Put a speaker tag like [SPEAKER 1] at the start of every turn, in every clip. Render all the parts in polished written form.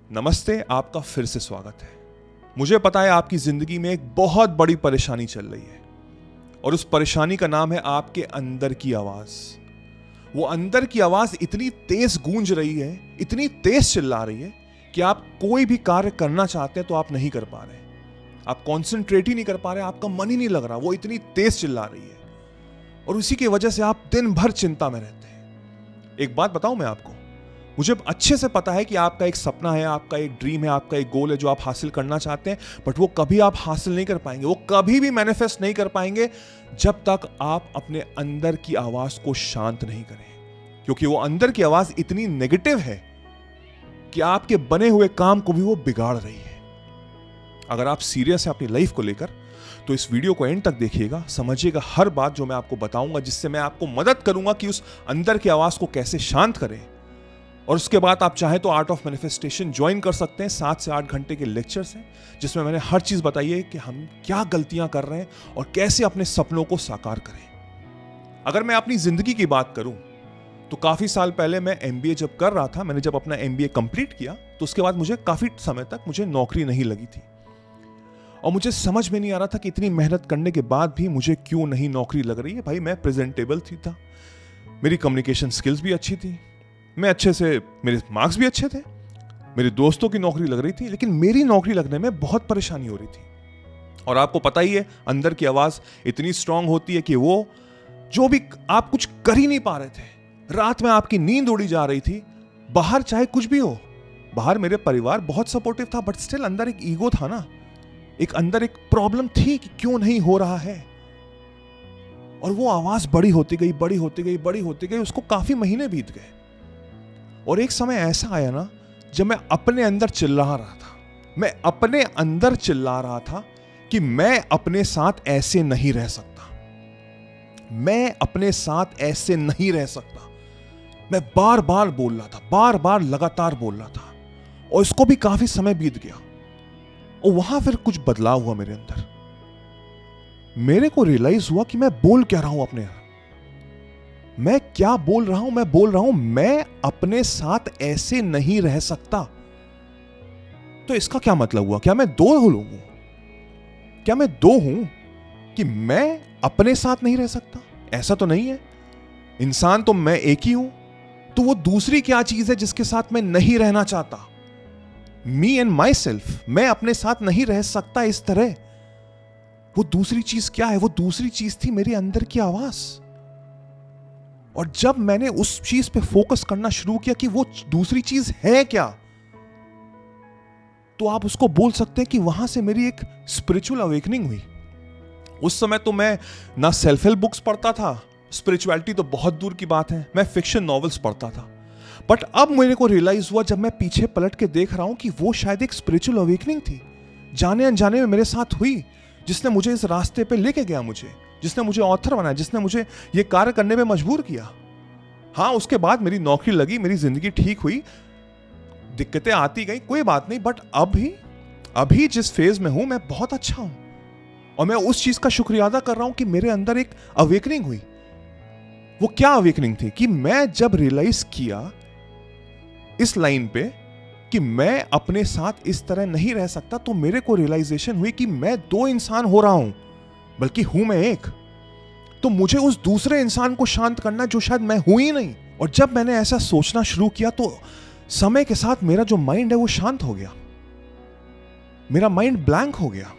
[SPEAKER 1] नमस्ते, आपका फिर से स्वागत है। मुझे पता है आपकी जिंदगी में एक बहुत बड़ी परेशानी चल रही है और उस परेशानी का नाम है आपके अंदर की आवाज। वो अंदर की आवाज इतनी तेज गूंज रही है, इतनी तेज चिल्ला रही है कि आप कोई भी कार्य करना चाहते हैं तो आप नहीं कर पा रहे, आप कॉन्सेंट्रेट ही नहीं कर पा रहे, आपका मन ही नहीं लग रहा। वो इतनी तेज चिल्ला रही है और उसी की वजह से आप दिन भर चिंता में रहते हैं। एक बात बताऊं मैं आपको, मुझे अच्छे से पता है कि आपका एक सपना है, आपका एक ड्रीम है, आपका एक गोल है जो आप हासिल करना चाहते हैं, बट वो कभी आप हासिल नहीं कर पाएंगे, वो कभी भी मैनिफेस्ट नहीं कर पाएंगे जब तक आप अपने अंदर की आवाज को शांत नहीं करें। क्योंकि वो अंदर की आवाज इतनी नेगेटिव है कि आपके बने हुए काम को भी वो बिगाड़ रही है। अगर आप सीरियस हैं अपनी लाइफ को लेकर तो इस वीडियो को एंड तक देखिएगा, समझिएगा हर बात जो मैं आपको बताऊंगा, जिससे मैं आपको मदद करूंगा कि उस अंदर की आवाज को कैसे शांत करें। और उसके बाद आप चाहें तो आर्ट ऑफ मैनिफेस्टेशन ज्वाइन कर सकते हैं। 7 से 8 घंटे के लेक्चर्स हैं जिसमें मैंने हर चीज बताई है कि हम क्या गलतियां कर रहे हैं और कैसे अपने सपनों को साकार करें। अगर मैं अपनी जिंदगी की बात करूं तो काफी साल पहले मैं एमबीए जब कर रहा था, मैंने जब अपना एमबीए कंप्लीट किया तो उसके बाद मुझे काफी समय तक मुझे नौकरी नहीं लगी थी और मुझे समझ में नहीं आ रहा था कि इतनी मेहनत करने के बाद भी मुझे क्यों नहीं नौकरी लग रही है। भाई मैं प्रेजेंटेबल था, मेरी कम्युनिकेशन स्किल्स भी अच्छी थी, मैं अच्छे से, मेरे मार्क्स भी अच्छे थे, मेरे दोस्तों की नौकरी लग रही थी, लेकिन मेरी नौकरी लगने में बहुत परेशानी हो रही थी। और आपको पता ही है अंदर की आवाज इतनी स्ट्रांग होती है कि वो जो भी आप कुछ कर ही नहीं पा रहे थे, रात में आपकी नींद उड़ी जा रही थी, बाहर चाहे कुछ भी हो, बाहर मेरे परिवार बहुत सपोर्टिव था, बट स्टिल अंदर एक ईगो था ना, एक अंदर एक प्रॉब्लम थी कि क्यों नहीं हो रहा है। और वो आवाज बड़ी होती गई, बड़ी होती गई, बड़ी होती गई, उसको काफी महीने बीत गए और एक समय ऐसा आया ना जब मैं अपने अंदर चिल्ला रहा था, मैं अपने अंदर चिल्ला रहा था कि मैं अपने साथ ऐसे नहीं रह सकता, मैं अपने साथ ऐसे नहीं रह सकता। मैं बार बार बोल रहा था, बार बार लगातार बोल रहा था और इसको भी काफी समय बीत गया और वहां फिर कुछ बदलाव हुआ मेरे अंदर। मेरे को रियलाइज हुआ कि मैं बोल क्या रहा हूं अपने यहां, मैं क्या बोल रहा हूं। मैं बोल रहा हूं मैं अपने साथ ऐसे नहीं रह सकता। तो इसका क्या मतलब हुआ? क्या मैं दो लोग हूं? क्या मैं दो हूं कि मैं अपने साथ नहीं रह सकता? ऐसा तो नहीं है। इंसान तो मैं एक ही हूं, तो वो दूसरी क्या चीज है जिसके साथ मैं नहीं रहना चाहता? मी एंड माई सेल्फ, मैं अपने साथ नहीं रह सकता इस तरह। वो दूसरी चीज क्या है? वो दूसरी चीज थी मेरे अंदर की आवाज। और जब मैंने उस चीज पे फोकस करना शुरू किया कि वो दूसरी चीज है क्या, तो आप उसको बोल सकते हैं कि वहां से मेरी एक स्पिरिचुअल अवेकनिंग हुई। उस समय तो मैं ना सेल्फ हेल्प बुक्स पढ़ता था, स्पिरिचुअलिटी तो बहुत दूर की बात है, मैं फिक्शन नॉवेल्स पढ़ता था। बट अब मेरे को रियलाइज हुआ जब मैं पीछे पलट के देख रहा हूं कि वो शायद एक स्पिरिचुअल अवेकनिंग थी, जाने अनजाने में मेरे साथ हुई, जिसने मुझे इस रास्ते पे लेके गया, जिसने मुझे ऑथर बनाया, जिसने मुझे ये कार्य करने में मजबूर किया। हाँ, उसके बाद मेरी नौकरी लगी, मेरी जिंदगी ठीक हुई, दिक्कतें आती गई, कोई बात नहीं, बट अभी जिस फेज में हूं मैं बहुत अच्छा हूं और मैं उस चीज का शुक्रिया अदा कर रहा हूं कि मेरे अंदर एक अवेकनिंग हुई। वो क्या अवेकनिंग थी कि मैं जब रियलाइज किया इस लाइन पे कि मैं अपने साथ इस तरह नहीं रह सकता, तो मेरे को रियलाइजेशन हुई कि मैं दो इंसान हो रहा हूं, बल्कि हूं मैं एक। तो मुझे उस दूसरे इंसान को शांत करना जो शायद मैं हूं ही नहीं। और जब मैंने ऐसा सोचना शुरू किया तो समय के साथ मेरा जो माइंड है वो शांत हो गया, मेरा माइंड ब्लैंक हो गया।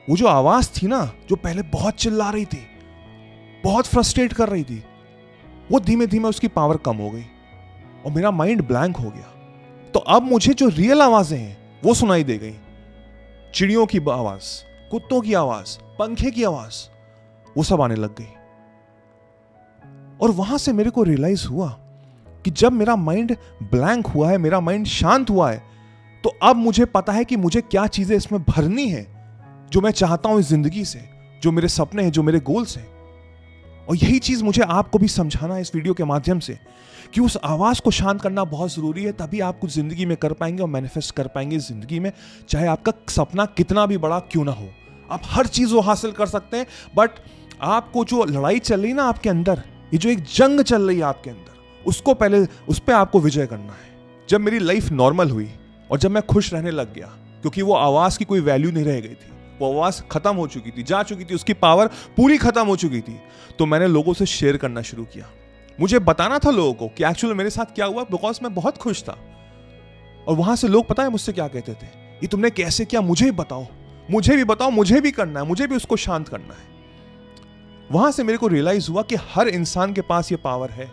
[SPEAKER 1] वो जो आवाज थी ना, जो पहले बहुत चिल्ला रही थी, बहुत फ्रस्ट्रेट कर रही थी, वो धीमे धीमे उसकी पावर कम हो गई और मेरा माइंड ब्लैंक हो गया। तो अब मुझे जो रियल आवाजें हैं वो सुनाई दे गई, चिड़ियों की आवाज, कुत्तों की आवाज, पंखे की आवाज, वो सब आने लग गई। और वहां से मेरे को रियलाइज हुआ कि जब मेरा माइंड ब्लैंक हुआ है, मेरा माइंड शांत हुआ है, तो अब मुझे पता है कि मुझे क्या चीजें इसमें भरनी है जो मैं चाहता हूं इस जिंदगी से, जो मेरे सपने हैं, जो मेरे गोल्स हैं। और यही चीज मुझे आपको भी समझाना है इस वीडियो के माध्यम से कि उस आवाज को शांत करना बहुत जरूरी है, तभी आप कुछ जिंदगी में कर पाएंगे और मैनिफेस्ट कर पाएंगे इस जिंदगी में। चाहे आपका सपना कितना भी बड़ा क्यों ना हो, आप हर चीज वो हासिल कर सकते हैं। बट आपको जो लड़ाई चल रही है ना आपके अंदर, ये जो एक जंग चल रही है आपके अंदर, उसको पहले, उस पर आपको विजय करना है। जब मेरी लाइफ नॉर्मल हुई, और जब मैं खुश रहने लग गया, क्योंकि वो आवाज की कोई वैल्यू नहीं रह गई थी, वो आवाज खत्म हो चुकी थी, जा चुकी थी, उसकी पावर पूरी खत्म हो चुकी थी, तो मैंने लोगों से शेयर करना शुरू किया। मुझे बताना था लोगों को कि एक्चुअली मेरे साथ क्या हुआ, बिकॉज मैं बहुत खुश था। और वहां से लोग पता है मुझसे क्या कहते थे, ये तुमने कैसे किया, मुझे भी बताओ, मुझे भी बताओ, मुझे भी करना है, मुझे भी उसको शांत करना है। वहां से मेरे को रियलाइज हुआ कि हर इंसान के पास ये पावर है,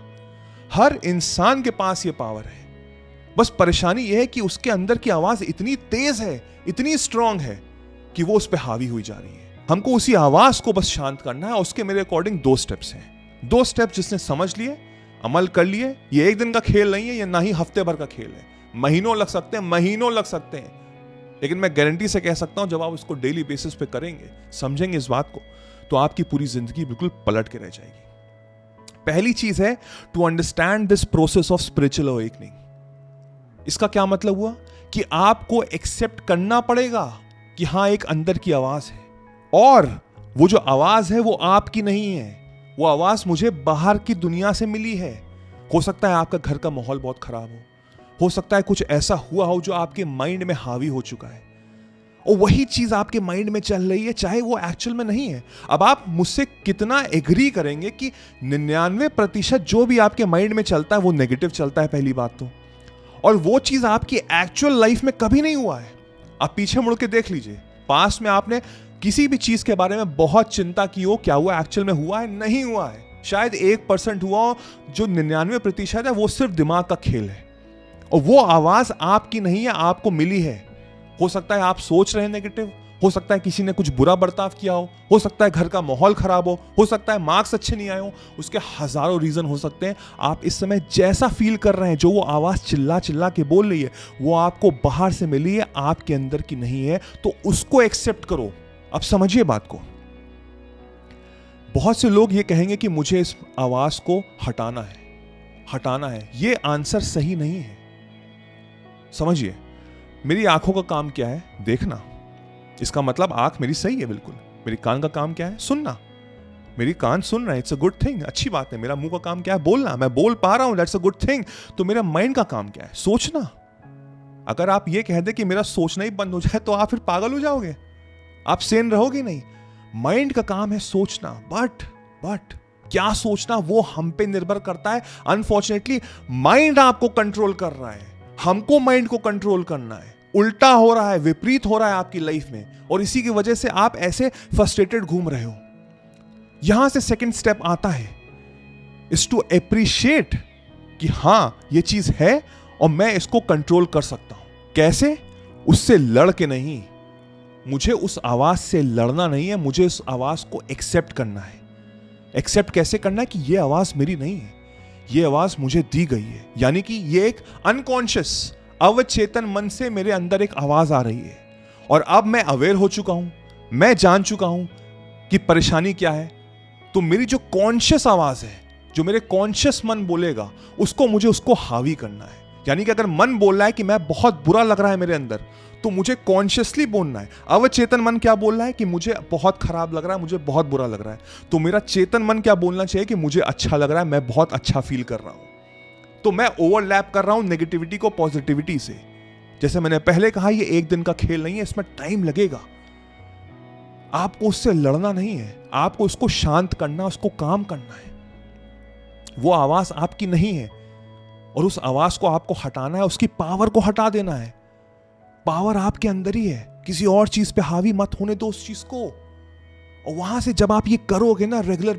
[SPEAKER 1] हर इंसान के पास ये पावर है। बस परेशानी यह है कि उसके अंदर की आवाज इतनी तेज है, इतनी स्ट्रांग है कि वो उस पर हावी हुई जा रही है। हमको उसी आवाज को बस शांत करना है। उसके मेरे अकॉर्डिंग 2 स्टेप्स हैं। 2 स्टेप्स जिसने समझ लिए, अमल कर लिए। ये एक दिन का खेल नहीं है, ये ना ही हफ्ते भर का खेल है। महीनों लग सकते हैं, महीनों लग सकते हैं, लेकिन मैं गारंटी से कह सकता हूं जब आप इसको डेली बेसिस पे करेंगे, समझेंगे इस बात को, तो आपकी पूरी जिंदगी बिल्कुल पलट के रह जाएगी। पहली चीज है to understand this process of spiritual awakening. इसका क्या मतलब हुआ कि आपको एक्सेप्ट करना पड़ेगा कि हां एक अंदर की आवाज है, और वो जो आवाज है वो आपकी नहीं है, वो आवाज मुझे बाहर की दुनिया से मिली है। हो सकता है आपका घर का माहौल बहुत खराब हो सकता है कुछ ऐसा हुआ हो जो आपके माइंड में हावी हो चुका है, और वही चीज आपके माइंड में चल रही है, चाहे वो एक्चुअल में नहीं है। अब आप मुझसे कितना एग्री करेंगे कि 99% जो भी आपके माइंड में चलता है वो नेगेटिव चलता है, पहली बात तो, और वो चीज आपकी एक्चुअल लाइफ में कभी नहीं हुआ है। आप पीछे मुड़ के देख लीजिए, पास्ट में आपने किसी भी चीज के बारे में बहुत चिंता की हो, क्या हुआ एक्चुअल में हुआ है, नहीं हुआ है। शायद 1% हुआ हो, जो 99% है वो सिर्फ दिमाग का खेल है, और वो आवाज आपकी नहीं है, आपको मिली है। हो सकता है आप सोच रहे हैं नेगेटिव, हो सकता है किसी ने कुछ बुरा बर्ताव किया हो सकता है घर का माहौल खराब हो सकता है मार्क्स अच्छे नहीं आए हो, उसके हजारों रीजन हो सकते हैं। आप इस समय जैसा फील कर रहे हैं, जो वो आवाज चिल्ला चिल्ला के बोल रही है, वो आपको बाहर से मिली है, आपके अंदर की नहीं है, तो उसको एक्सेप्ट करो। अब समझिए बात को। बहुत से लोग ये कहेंगे कि मुझे इस आवाज को हटाना है। ये आंसर सही नहीं है। समझिए, मेरी आंखों का काम क्या है, देखना। इसका मतलब आंख मेरी सही है बिल्कुल। मेरी कान का काम क्या है, सुनना। मेरी कान सुन रहे हैं, इट्स अ गुड थिंग, अच्छी बात है। मेरा मुंह का काम क्या है, बोलना। मैं बोल पा रहा हूं, दैट्स अ गुड थिंग। तो मेरा माइंड का काम क्या है, सोचना। अगर आप ये कह दे कि मेरा सोचना ही बंद हो जाए, तो आप फिर पागल हो जाओगे, आप सेन रहोगे नहीं। माइंड का काम है सोचना, बट क्या सोचना वो हम पे निर्भर करता है। अनफॉर्चुनेटली माइंड आपको कंट्रोल कर रहा है, हमको माइंड को कंट्रोल करना है। उल्टा हो रहा है, विपरीत हो रहा है आपकी लाइफ में, और इसी की वजह से आप ऐसे फ्रस्ट्रेटेड घूम रहे हो। यहां से सेकंड स्टेप आता है, इज टू एप्रिशिएट कि हां ये चीज है और मैं इसको कंट्रोल कर सकता हूं। कैसे? उससे लड़ के नहीं, मुझे उस आवाज से लड़ना नहीं है, मुझे उस आवाज को एक्सेप्ट करना है। एक्सेप्ट कैसे करना है कि ये आवाज मेरी नहीं है, ये आवाज मुझे दी गई है। यानी कि ये एक अनकॉन्शियस, अवचेतन मन से मेरे अंदर एक आवाज आ रही है, और अब मैं अवेयर हो चुका हूं, मैं जान चुका हूं कि परेशानी क्या है। तो मेरी जो कॉन्शियस आवाज है, जो मेरे कॉन्शियस मन बोलेगा, उसको हावी करना है। यानी कि अगर मन बोल रहा है कि मैं बहुत बुरा लग रहा है मेरे अंदर, तो मुझे कॉन्शियसली बोलना है। अवचेतन मन क्या बोल रहा है कि मुझे बहुत खराब लग रहा है, मुझे बहुत बुरा लग रहा है, तो मेरा चेतन मन क्या बोलना चाहिए कि मुझे अच्छा लग रहा है, मैं बहुत अच्छा फील कर रहा हूं। तो मैं ओवरलैप कर रहा हूं नेगेटिविटी को पॉजिटिविटी से। जैसे मैंने पहले कहा, ये एक दिन का खेल नहीं है, इसमें टाइम लगेगा। आपको उससे लड़ना नहीं है, आपको उसको शांत करना, उसको काम करना है। वो आवाज आपकी नहीं है, और उस आवाज को आपको हटाना है, उसकी पावर को हटा देना है। पावर आपके अंदर ही है, किसी और चीज पे हावी मत होने दो उस चीज को। और वहां से जब आप ये करोगे ना, रेगुलर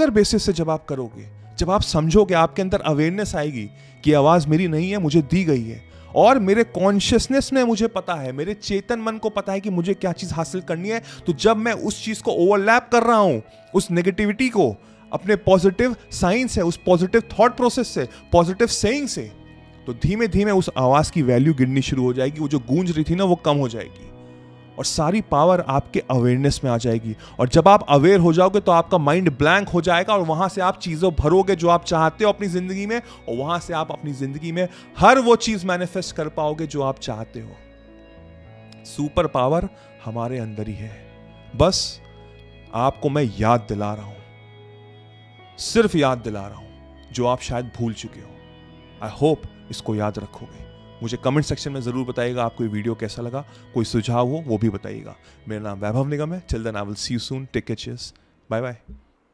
[SPEAKER 1] बेसिस से जब आप करोगे, जब आप समझोगे, आपके अंदर अवेयरनेस आएगी कि आवाज मेरी नहीं है, मुझे दी गई है, और मेरे कॉन्शियसनेस में मुझे पता है, मेरे चेतन मन को पता है कि मुझे क्या चीज हासिल करनी है। तो जब मैं उस चीज को ओवरलैप कर रहा हूं, उस नेगेटिविटी को अपने पॉजिटिव साइन से, उस पॉजिटिव थॉट प्रोसेस से, पॉजिटिव सेइंग से, तो धीमे धीमे उस आवाज की वैल्यू गिरनी शुरू हो जाएगी। वो जो गूंज रही थी ना, वो कम हो जाएगी, और सारी पावर आपके अवेयरनेस में आ जाएगी। और जब आप अवेयर हो जाओगे, तो आपका माइंड ब्लैंक हो जाएगा, और वहां से आप चीजों भरोगे जो आप चाहते हो अपनी जिंदगी में, और वहां से आप अपनी जिंदगी में हर वो चीज मैनिफेस्ट कर पाओगे जो आप चाहते हो। सुपर पावर हमारे अंदर ही है, बस आपको मैं याद दिला रहा हूं, सिर्फ याद दिला रहा हूं, जो आप शायद भूल चुके हो। आई होप इसको याद रखोगे। मुझे कमेंट सेक्शन में ज़रूर बताइएगा आपको ये वीडियो कैसा लगा, कोई सुझाव हो वो भी बताइएगा। मेरा नाम वैभव निगम है। Till then I will see you soon, take care, cheers, bye bye.